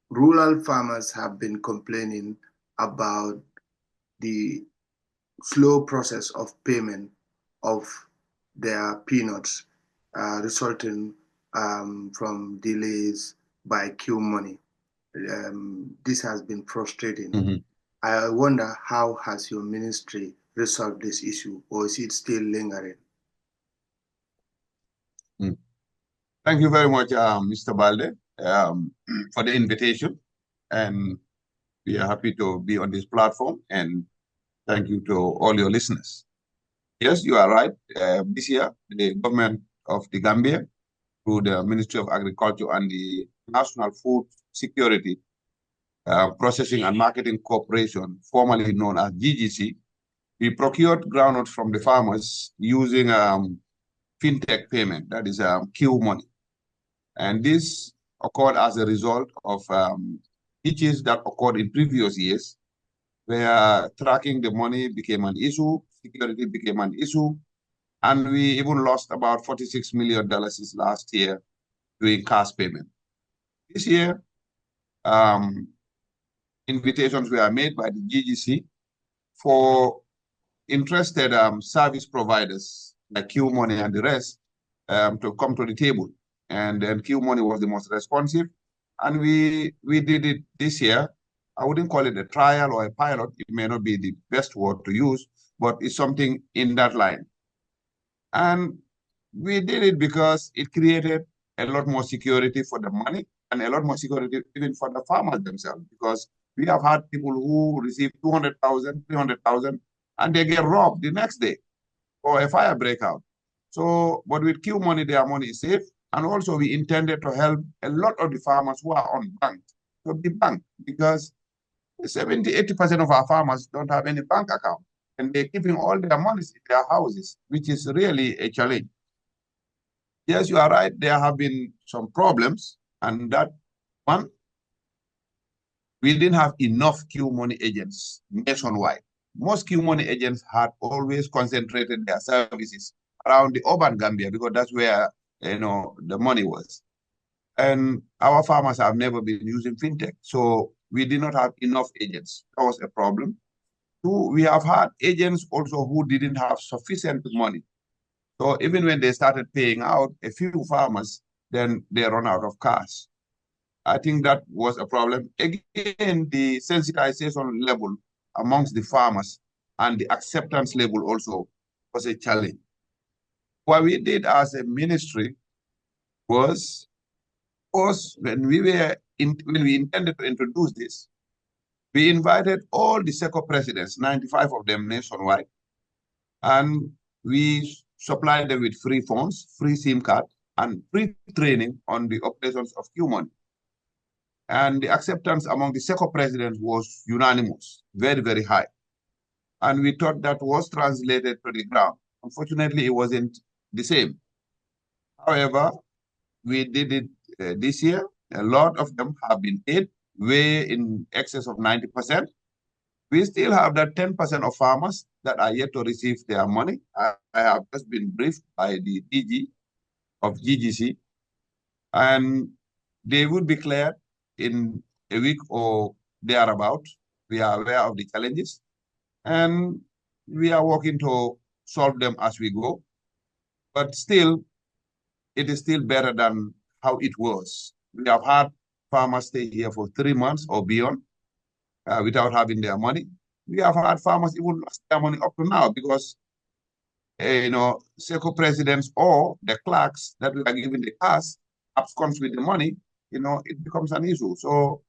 rural farmers have been complaining about the slow process of payment of their peanuts, resulting from delays by Q money. This has been frustrating. I wonder, how has your ministry resolved this issue, or is it still lingering? Thank you very much, Mr. Balde, for the invitation. And we are happy to be on this platform. And thank you to all your listeners. Yes, you are right. This year, the government of the Gambia, through the Ministry of Agriculture and the National Food Security Processing and Marketing Corporation, formerly known as GGC, we procured groundnuts from the farmers using fintech payment, that is Q money. And this occurred as a result of issues that occurred in previous years, where tracking the money became an issue, security became an issue, and we even lost about $46 million last year doing cash payment. This year, invitations were made by the GGC for interested service providers like Q Money and the rest to come to the table. And then Q Money was the most responsive. And we did it this year. I wouldn't call it a trial or a pilot. It may not be the best word to use, but it's something in that line. And we did it because it created a lot more security for the money and a lot more security even for the farmers themselves, because we have had people who receive 200,000, 300,000, and they get robbed the next day or a fire breakout. So, but with Q Money, their money is safe. And also we intended to help a lot of the farmers who are unbanked to be banked, because 70, 80% of our farmers don't have any bank account, and they're keeping all their money in their houses, which is really a challenge. Yes, you are right. There have been some problems, and that one, we didn't have enough Q Money agents nationwide. Most Q Money agents had always concentrated their services around the urban Gambia, because that's where the money was. And our farmers have never been using fintech, so we did not have enough agents. That was a problem. Two, we have had agents also who didn't have sufficient money. So even when they started paying out a few farmers, then they run out of cash. I think that was a problem. Again, the sensitization level amongst the farmers and the acceptance level also was a challenge. What we did as a ministry was, of course, when we intended to introduce this, we invited all the SECO presidents, 95 of them nationwide, and we supplied them with free phones, free SIM card, and free training on the operations of Q Money. And the acceptance among the SECO presidents was unanimous, very, very high. And we thought that was translated to the ground. Unfortunately, it wasn't the same. However, we did it this year. A lot of them have been paid, way in excess of 90%. We still have that 10% of farmers that are yet to receive their money. I have just been briefed by the DG of GGC, and they would be cleared in a week or thereabout. We are aware of the challenges, and we are working to solve them as we go. But still, it is still better than how it was. We have had farmers stay here for 3 months or beyond without having their money. We have had farmers even lost their money up to now because, SECO presidents or the clerks that we are giving the cash absconds with the money, it becomes an issue. So,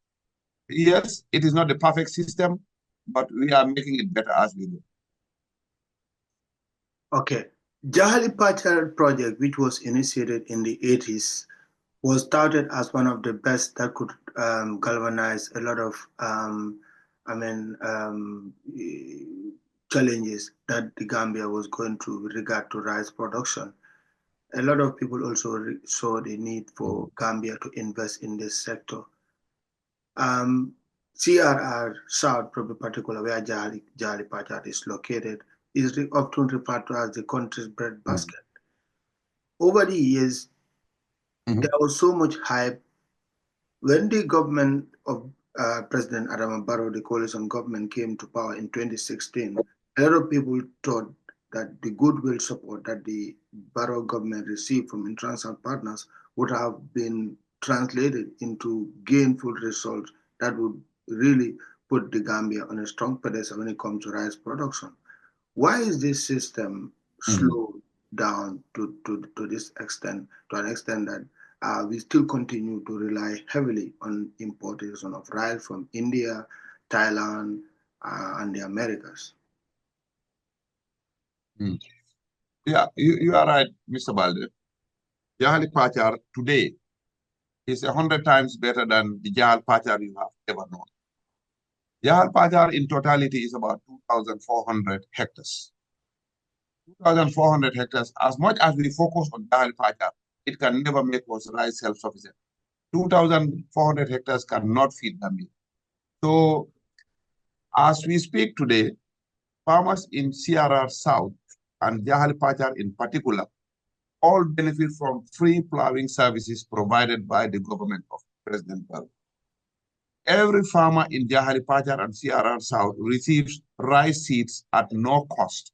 yes, it is not the perfect system, but we are making it better as we go. Okay. Jahali Pachar project, which was initiated in the 80s, was touted as one of the best that could galvanize a lot of challenges that the Gambia was going through with regard to rice production. A lot of people also saw the need for Gambia to invest in this sector. CRR South, probably particular where Jahali Pachar is located, is often referred to as the country's breadbasket. Over the years, there was so much hype When the government of President Adama Barrow, the coalition government, came to power in 2016, a lot of people thought that the goodwill support that the Barrow government received from international partners would have been translated into gainful results that would really put the Gambia on a strong pedestal when it comes to rice production. Why is this system slowed down to this extent, to an extent that we still continue to rely heavily on importation of rice from India, Thailand, and the Americas? Yeah, you are right, Mr. Balde. Jahali Pachar today is 100 times better than the Jahal Pachar you have ever known. Jahal Pachar in totality is about 2,400 hectares. 2,400 hectares, as much as we focus on Jahal Pachar, it can never make us rice self-sufficient. 2,400 hectares cannot feed Gambia. So, as we speak today, farmers in CRR South and Jahal Pachar in particular all benefit from free plowing services provided by the government of President Barrow. Every farmer in Jahali Pachar and CRR South receives rice seeds at no cost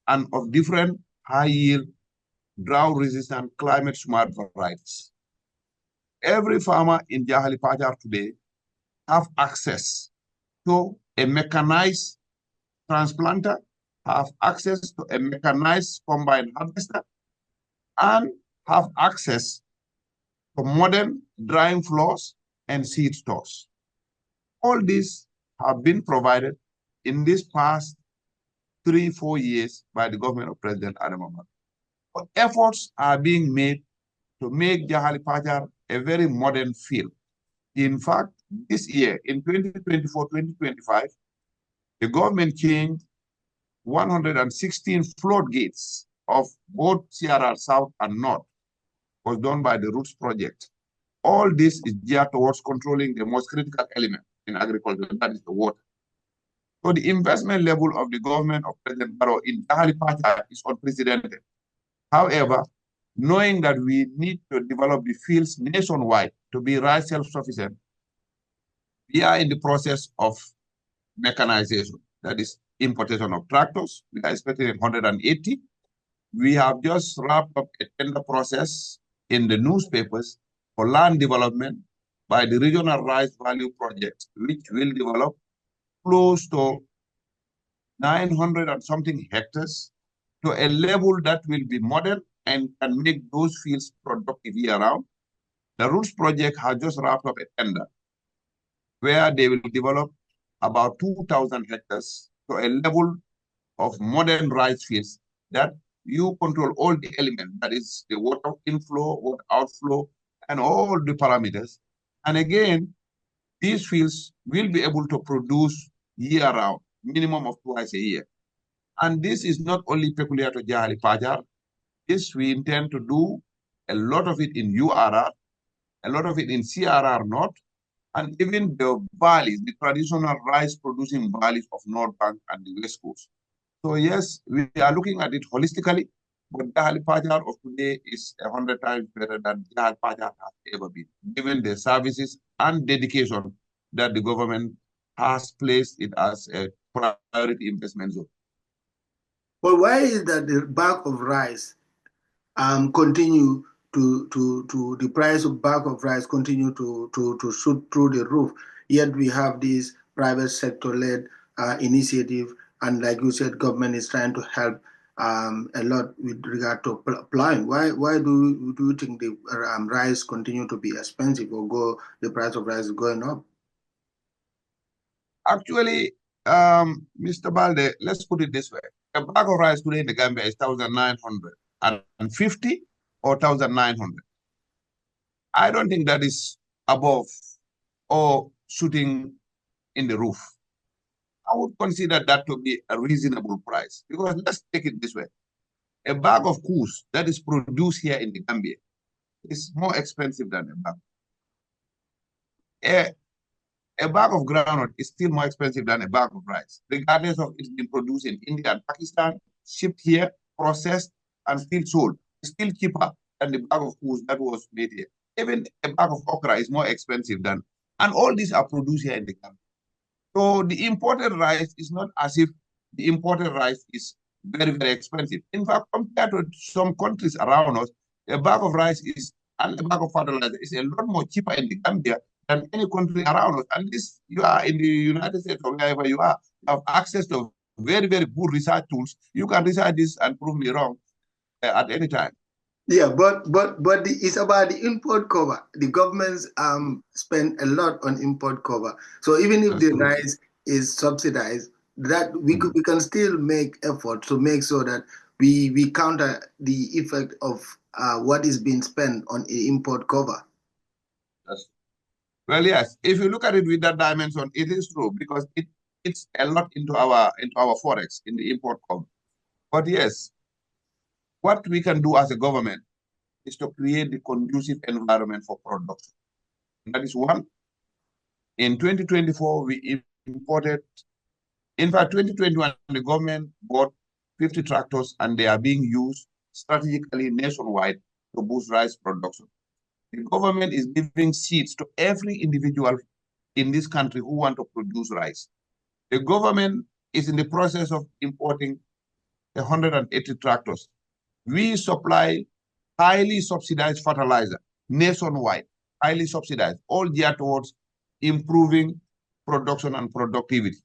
and of different high-yield, drought-resistant, climate-smart varieties. Every farmer in Jahali Pachar today have access to a mechanized transplanter, have access to a mechanized combine harvester, and have access to modern drying floors and seed stores. All these have been provided in this past 3-4 years by the government of President Adama Barrow. But efforts are being made to make Jahali Pachar a very modern field. In fact, this year, in 2024-2025, the government changed 116 floodgates of both CRR South and North, was done by the Roots Project. All this is geared towards controlling the most critical element in agriculture, that is the water. So the investment level of the government of President Barrow in Jahali Pachar is unprecedented. However, knowing that we need to develop the fields nationwide to be rice self-sufficient, we are in the process of mechanization, that is importation of tractors. We are expecting 180. We have just wrapped up a tender process in the newspapers for land development by the Regional Rice Value Project, which will develop close to 900 and something hectares to a level that will be modern and can make those fields productive year-round. The Roots Project has just wrapped up a tender where they will develop about 2,000 hectares to a level of modern rice fields that you control all the elements, that is the water inflow, water outflow, and all the parameters. And again, these fields will be able to produce year-round, minimum of twice a year. And this is not only peculiar to Jahali Pachar. This we intend to do a lot of it in URR, a lot of it in CRR North, and even the valleys, the traditional rice-producing valleys of North Bank and the West Coast. So yes, we are looking at it holistically, but Jahali Pachar of today is 100 times better than Jahali Pachar has ever been, given the services and dedication that the government has placed it as a priority investment zone. But why is that the bag of rice continue to the price of bag of rice continue to shoot through the roof? Yet we have this private sector-led initiative, and like you said, government is trying to help a lot with regard to applying. Why do you think the rice continue to be expensive, or the price of rice is going up? Actually, Mr. Balde, let's put it this way. A bag of rice today in the Gambia is 1,950 or 1,900. I don't think that is above or shooting in the roof. I would consider that to be a reasonable price, because let's take it this way. A bag of coos that is produced here in the Gambia is more expensive than a bag. A bag of groundnut is still more expensive than a bag of rice, regardless of it's been produced in India and Pakistan, shipped here, processed, and still sold. It's still cheaper than the bag of coos that was made here. Even a bag of okra is more expensive than, and all these are produced here in the country. So the imported rice is not as if the imported rice is very, very expensive. In fact, compared to some countries around us, a bag of rice is and a bag of fertilizer is a lot more cheaper in the Gambia than any country around us. And this, you are in the United States or wherever you have access to very, very good research tools. You can research this and prove me wrong at any time. Yeah, it's about the import cover. The governments spend a lot on import cover. So even if That's the true. rice is subsidized, that we can still make effort to make sure that we counter the effect of what is being spent on import cover. That's Well, yes, if you look at it with that dimension, it is true because it's a lot into our forex in the import cover. But yes, what we can do as a government is to create the conducive environment for production. And that is one. In 2024, we imported, in fact, 2021, the government bought 50 tractors and they are being used strategically nationwide to boost rice production. The government is giving seeds to every individual in this country who want to produce rice. The government is in the process of importing 180 tractors. We supply highly subsidized fertilizer nationwide, highly subsidized, all geared towards improving production and productivity.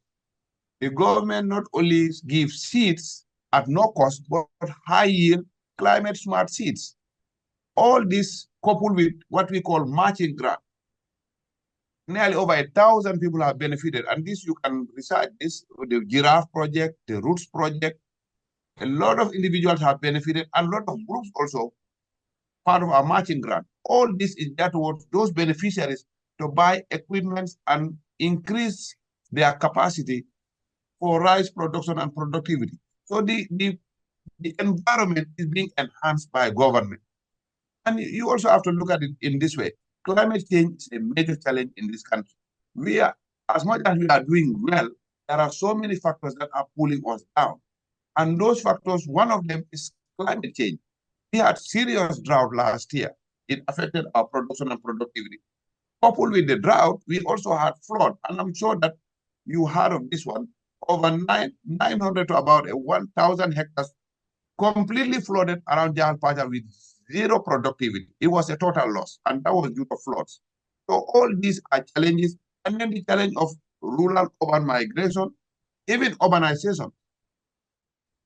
The government not only gives seeds at no cost, but high yield, climate smart seeds. All this coupled with what we call matching grant. Nearly over 1,000 people have benefited. And this, you can research this, the Giraffe Project, the Roots Project. A lot of individuals have benefited, and a lot of groups also part of our matching grant. All this is there towards those beneficiaries to buy equipment and increase their capacity for rice production and productivity. So the environment is being enhanced by government. And you also have to look at it in this way. Climate change is a major challenge in this country. We are, as much as we are doing well, there are so many factors that are pulling us down. And those factors, one of them is climate change. We had serious drought last year. It affected our production and productivity. Coupled with the drought, we also had flood. And I'm sure that you heard of this one. Over 900 to about 1,000 hectares completely flooded around Jahal Paja with zero productivity. It was a total loss, and that was due to floods. So all these are challenges. And then the challenge of rural-urban migration, even urbanization.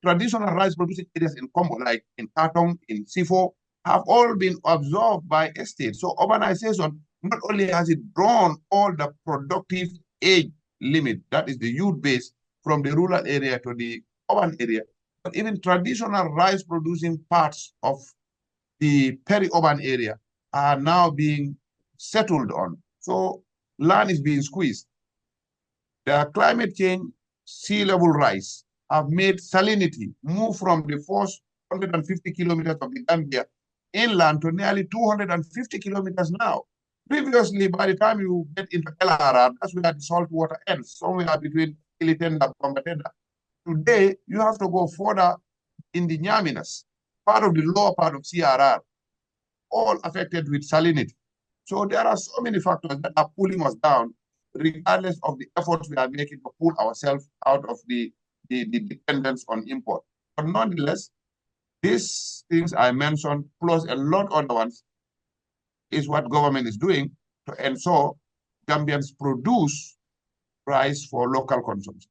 Traditional rice producing areas in Congo, like in Katong, in Sifo, have all been absorbed by estates. So urbanization, not only has it drawn all the productive age limit, that is the youth base, from the rural area to the urban area, but even traditional rice producing parts of the peri-urban area are now being settled on. So land is being squeezed. The climate change, sea level rise have made salinity move from the first 150 kilometers of the Gambia inland to nearly 250 kilometers now. Previously, by the time you get into LRR, that's where the salt water ends, somewhere between Ilitenda and Combatenda. Today, you have to go further in the Nyaminas, part of the lower part of CRR, all affected with salinity. So there are so many factors that are pulling us down, regardless of the efforts we are making to pull ourselves out of the dependence on import. But nonetheless, these things I mentioned, plus a lot of other ones, is what government is doing to ensure Gambians produce rice for local consumption.